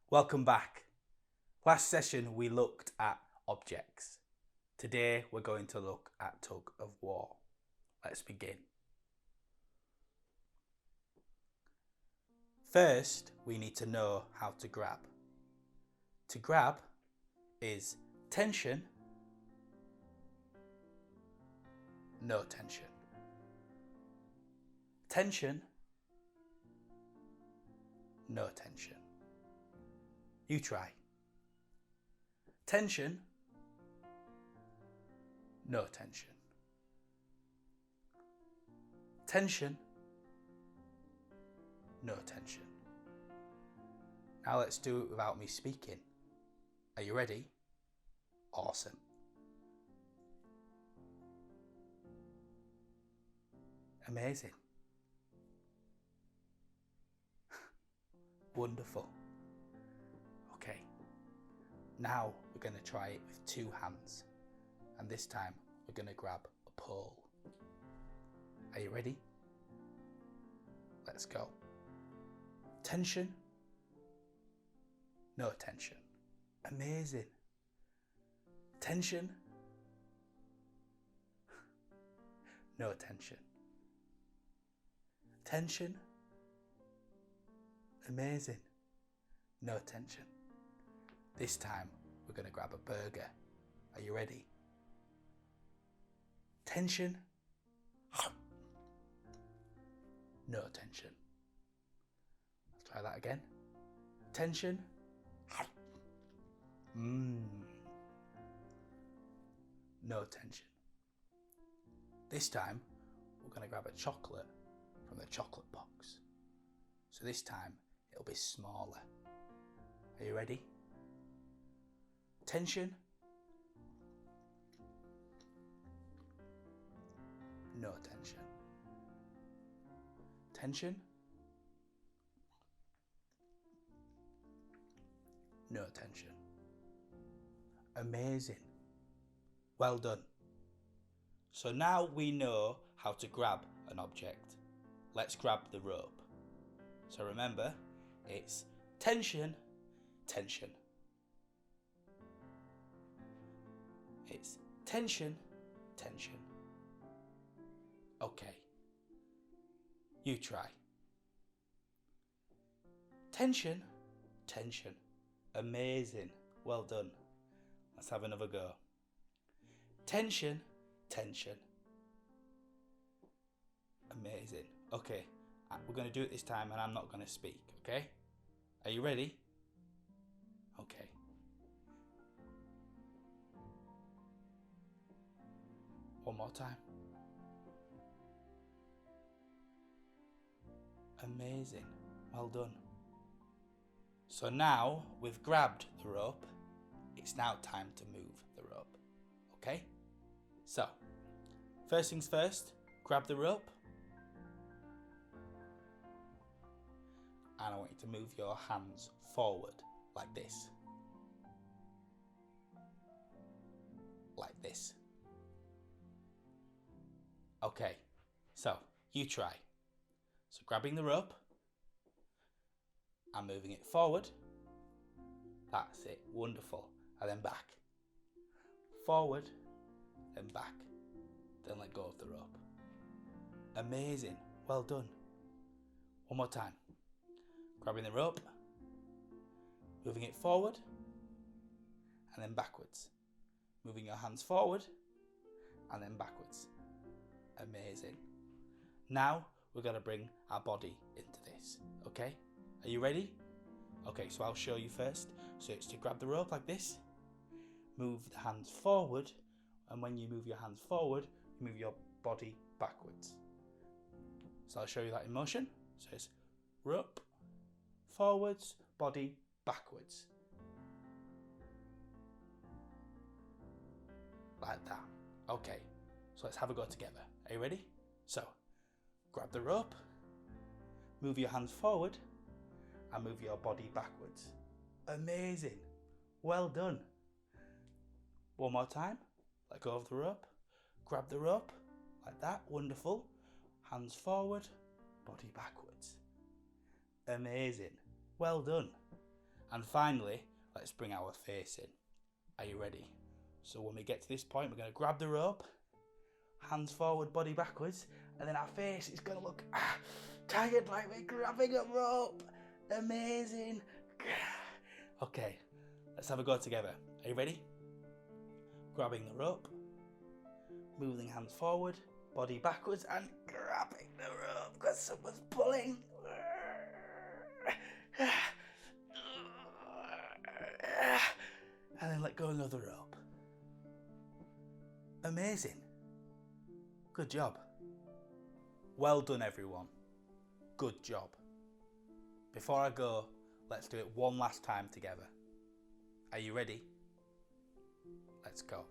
Welcome back. Last session we looked at objects. Today we're going to look at tug of war. Let's begin. First, we need to know how to grab. To grab is tension, no tension. Tension, no tension. You try. Tension, no tension. Tension, no tension. Now let's do it without me speaking. Are you ready? Awesome. Amazing. Wonderful. Okay. Now we're going to try it with two hands. And this time we're going to grab a pole. Are you ready? Let's go. Tension, no tension. Amazing. Tension, no tension. Tension, amazing. No tension. This time we're going to grab a burger. Are you ready? Tension, no tension. Let's try that again. Tension, no tension. This time we're going to grab a chocolate from the chocolate box. So this time it'll be smaller. Are you ready? Tension, no tension. Tension, no tension. Amazing. Well done. So now we know how to grab an object. Let's grab the rope. So remember, it's tension, tension. It's tension, tension. Okay. You try. Tension, tension. Amazing. Well done. Let's have another go. Tension, tension. Amazing. Okay. We're going to do it this time and I'm not going to speak, okay? Are you ready? Okay. One more time. Amazing. Well done. So now we've grabbed the rope. It's now time to move the rope. Okay? So, first things first, grab the rope. And I want you to move your hands forward like this. Like this. Okay, so you try. So grabbing the rope and moving it forward. That's it, wonderful. And then back. Forward, then back. Then let go of the rope. Amazing, well done. One more time. Grabbing the rope, moving it forward, and then backwards. Moving your hands forward, and then backwards. Amazing. Now we're going to bring our body into this, okay? Are you ready? Okay, so I'll show you first. So it's to grab the rope like this, move the hands forward, and when you move your hands forward, you move your body backwards. So I'll show you that in motion. So it's rope, forwards, body, backwards. Like that. Okay, so let's have a go together. Are you ready? So, grab the rope, move your hands forward, and move your body backwards. Amazing. Well done. One more time. Let go of the rope. Grab the rope, like that. Wonderful. Hands forward, body backwards. Amazing. Well done. And finally, let's bring our face in. Are you ready? So when we get to this point, we're going to grab the rope, hands forward, body backwards, and then our face is going to look tired like we're grabbing a rope. Amazing. Okay, let's have a go together. Are you ready? Grabbing the rope, moving hands forward, body backwards, and grabbing the rope because someone's pulling. And then let go of the rope. Amazing. Good job. Well done, everyone. Good job. Before I go, let's do it one last time together. Are you ready? Let's go.